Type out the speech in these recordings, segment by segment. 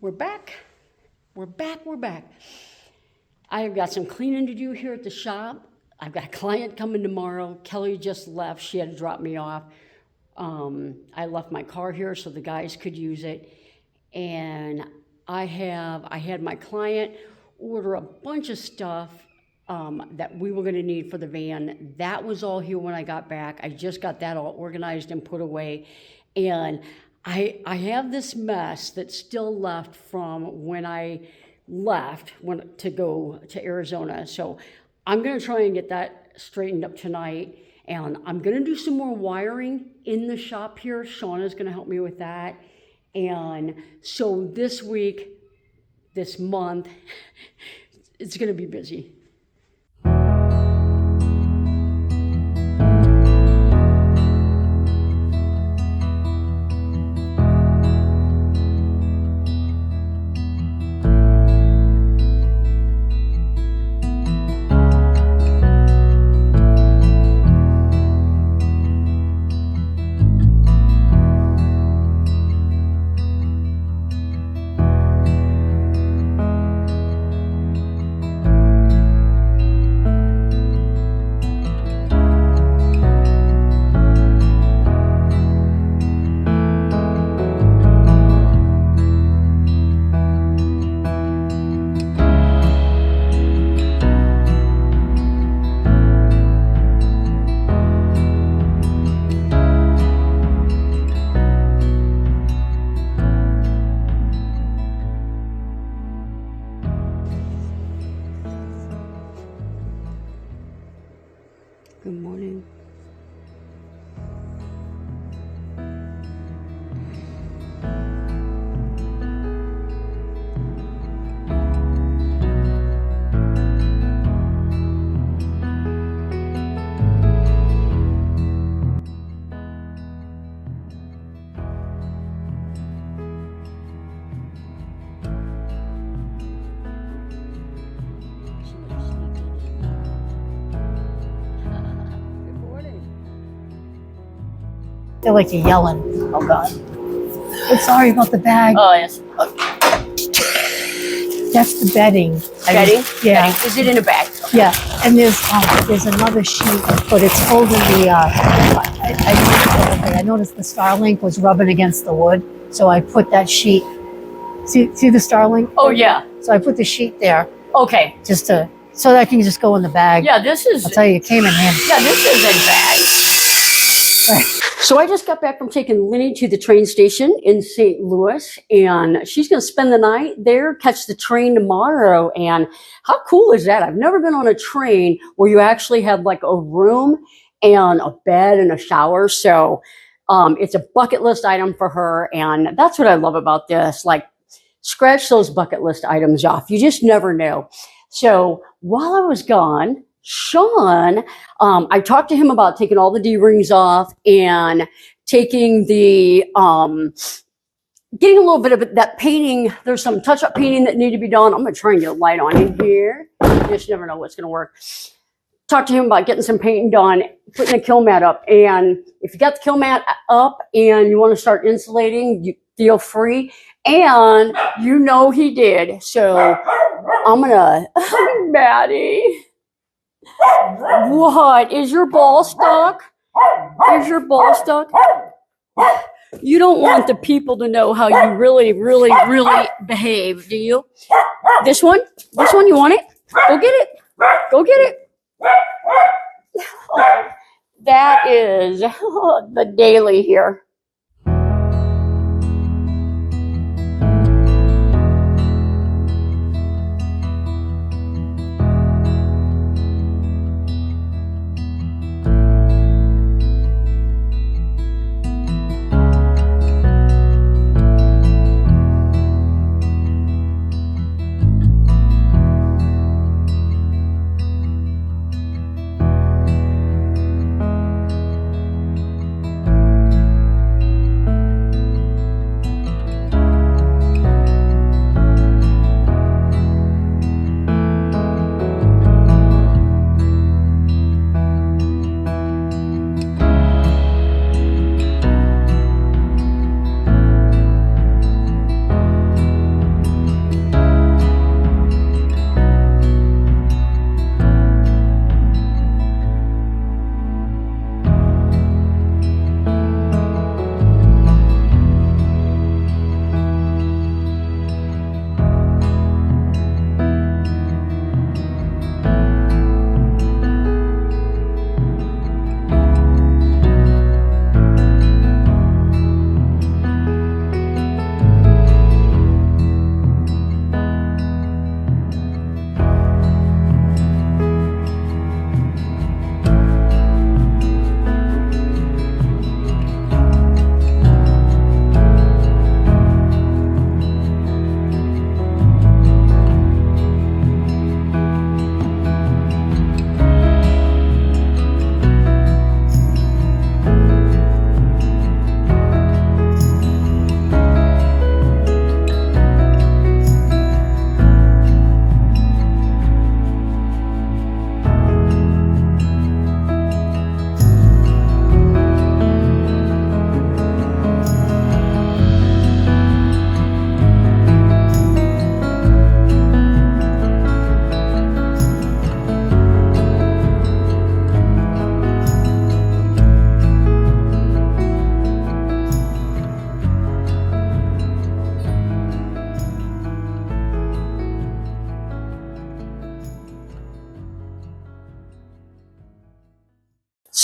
We're back. We're back. I've got some cleaning to do here at the shop. I've got a client coming tomorrow. Kelly just left. She had to drop me off. I left my car here so the guys could use it. And I had my client order a bunch of stuff that we were going to need for the van. That was all here when I got back. I just got that all organized and put away. And I have this mess that's still left from when I left to go to Arizona. So I'm going to try and get that straightened up tonight. And I'm going to do some more wiring in the shop here. Shauna's going to help me with that. And so this week, this month, it's going to be busy. Good morning. They're like you're yelling. Oh God. I'm sorry about the bag. Oh, yes. That's the bedding. Bedding? Yeah. Bedding. Is it in a bag? Yeah. And there's another sheet, but it's holding the. I noticed the Starlink was rubbing against the wood, so I put that sheet. See the Starlink? Oh yeah. So I put the sheet there Okay. just so that I can just go in the bag. Yeah, this is. I'll tell you, it came in handy. Yeah, this is a bag. Right. So I just got back from taking Linny to the train station in St. Louis, and she's going to spend the night there, catch the train tomorrow. And how cool is that? I've never been on a train where you actually have like a room and a bed and a shower. So it's a bucket list item for her. And that's what I love about this. Like, scratch those bucket list items off. You just never know. So while I was gone, Sean, I talked to him about taking all the D-rings off and taking the, getting a little bit of that painting. There's some touch-up painting that needed to be done. I'm going to try and get a light on in here. You just never know what's going to work. Talked to him about getting some painting done, putting a kill mat up. And if you got the kill mat up and you want to start insulating, you feel free. And you know he did. So I'm going to, Maddie. What? Is your ball stuck? Is your ball stuck? You don't want the people to know how you really, really, really behave, do you? This one? This one, you want it? Go get it. Go get it. Oh, that is the daily here.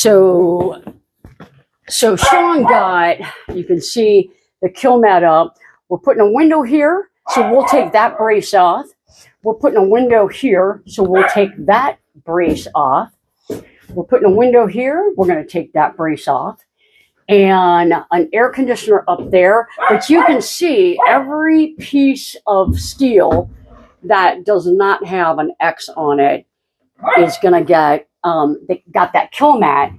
So Sean got, you can see the kill mat up. We're putting a window here, so we'll take that brace off. We're putting a window here, so we'll take that brace off. We're putting a window here. We're going to take that brace off. And an air conditioner up there. But you can see every piece of steel that does not have an X on it is going to get, they got that kill mat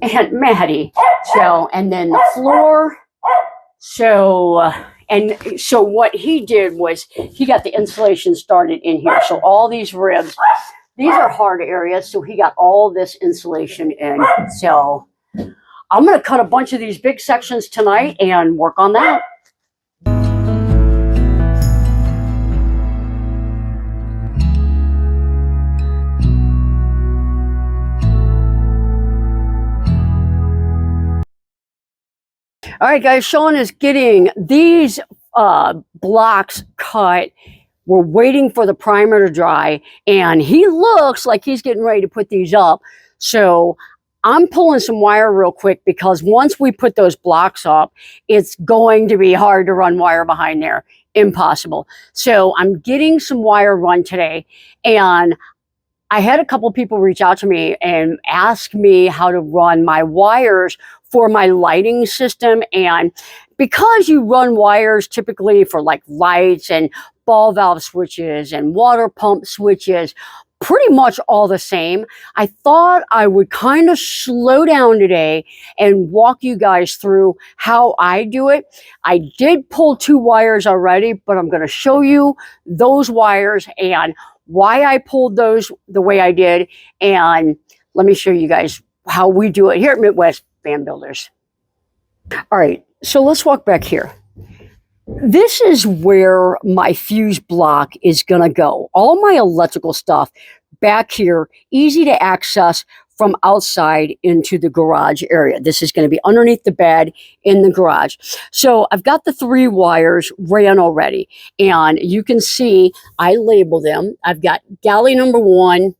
and Maddie. So, and then the floor. So, so what he did was he got the insulation started in here. So all these ribs, these are hard areas. So he got all this insulation in. So I'm going to cut a bunch of these big sections tonight and work on that. All right, guys, Sean is getting these blocks cut. We're waiting for the primer to dry, and he looks like he's getting ready to put these up. So I'm pulling some wire real quick because once we put those blocks up, it's going to be hard to run wire behind there. Impossible. So I'm getting some wire run today, and I had a couple people reach out to me and ask me how to run my wires for my lighting system. And because you run wires typically for like lights and ball valve switches and water pump switches, pretty much all the same, I thought I would kind of slow down today and walk you guys through how I do it. I did pull 2 wires already, but I'm going to show you those wires and why I pulled those the way I did. And let me show you guys how we do it here at Midwest Fan Builders. All right, so let's walk back here. This is where my fuse block is going to go. All my electrical stuff back here, easy to access from outside into the garage area. This is going to be underneath the bed in the garage. So I've got the 3 wires ran already, and you can see I label them. I've got galley number 1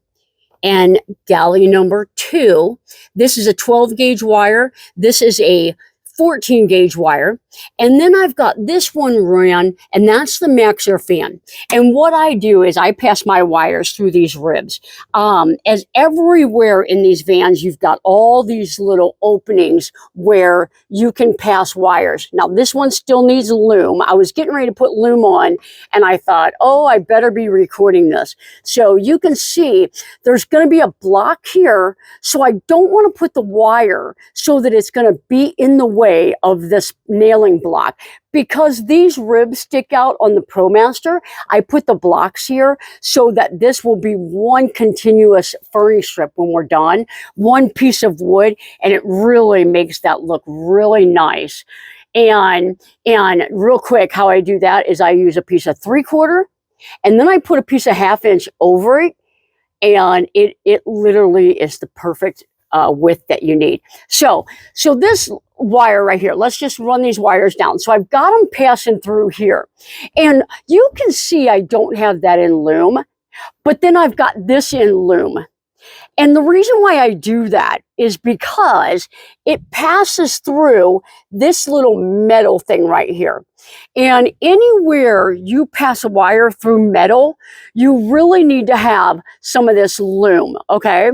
and galley number 2. This is a 12 gauge wire. This is a 14 gauge wire. And then I've got this one ran, and that's the max air fan. And what I do is I pass my wires through these ribs. As everywhere in these vans, you've got all these little openings where you can pass wires. Now, this one still needs loom. I was getting ready to put loom on, and I thought, oh, I better be recording this. So you can see there's going to be a block here. So I don't want to put the wire so that it's going to be in the way of this nailing block. Because these ribs stick out on the Promaster, I put the blocks here so that this will be one continuous furring strip when we're done, one piece of wood, and it really makes that look really nice. And real quick, how I do that is I use a piece of 3/4, and then I put a piece of 1/2 inch over it, and it literally is the perfect width that you need. So this wire right here, let's just run these wires down. So I've got them passing through here, and you can see I don't have that in loom, but then I've got this in loom. And the reason why I do that is because it passes through this little metal thing right here. And anywhere you pass a wire through metal, you really need to have some of this loom, okay?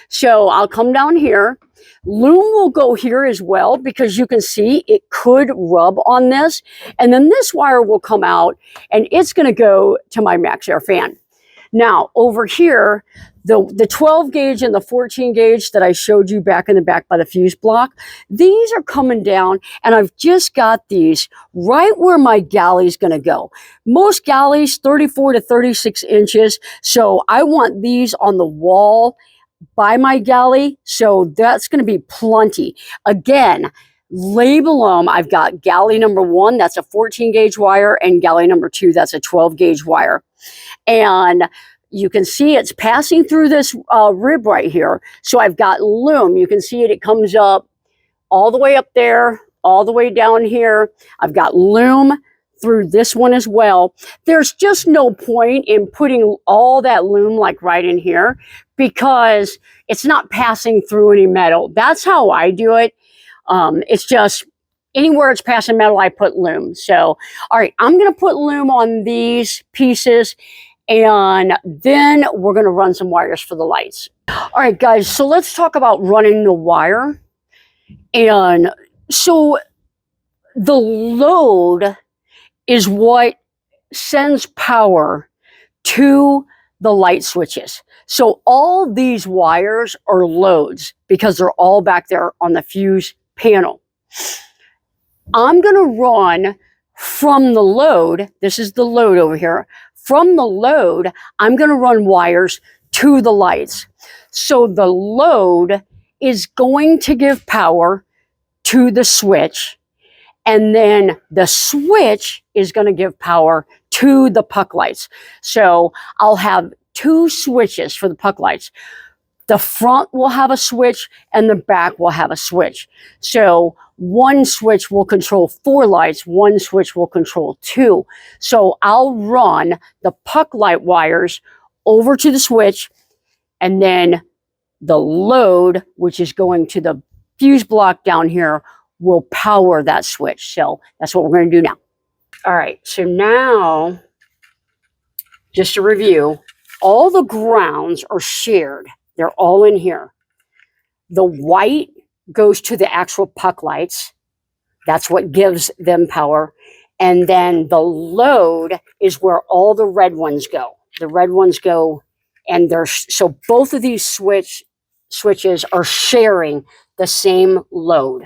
So I'll come down here. Loom will go here as well because you can see it could rub on this. And then this wire will come out and it's going to go to my max air fan. Now over here, the 12 gauge and the 14 gauge that I showed you back in the back by the fuse block, these are coming down, and I've just got these right where my galley is going to go. Most galleys 34 to 36 inches. So I want these on the wall by my galley, so that's going to be plenty. Again, label them. I've got galley number 1, that's a 14 gauge wire, and galley number 2, that's a 12 gauge wire. And you can see it's passing through this rib right here. So I've got loom. You can see it. It comes up all the way up there, all the way down here. I've got loom through this one as well. There's just no point in putting all that loom like right in here because it's not passing through any metal. That's how I do it. It's just anywhere it's passing metal, I put loom. So, all right, I'm going to put loom on these pieces and then we're going to run some wires for the lights. All right, guys, so let's talk about running the wire. And so the load is what sends power to the light switches. So all these wires are loads because they're all back there on the fuse panel. I'm going to run from the load. This is the load over here. From the load, I'm going to run wires to the lights. So the load is going to give power to the switch, and then the switch is going to give power to the puck lights. So I'll have two switches for the puck lights. The front will have a switch and the back will have a switch. So one switch will control 4 lights, one switch will control 2. So I'll run the puck light wires over to the switch, and then the load, which is going to the fuse block down here, will power that switch. So that's what we're going to do now. All right, so now, just to review, all the grounds are shared. They're all in here. The white goes to the actual puck lights. That's what gives them power. And then the load is where all the red ones go. The red ones go, and so both of these switches are sharing the same load.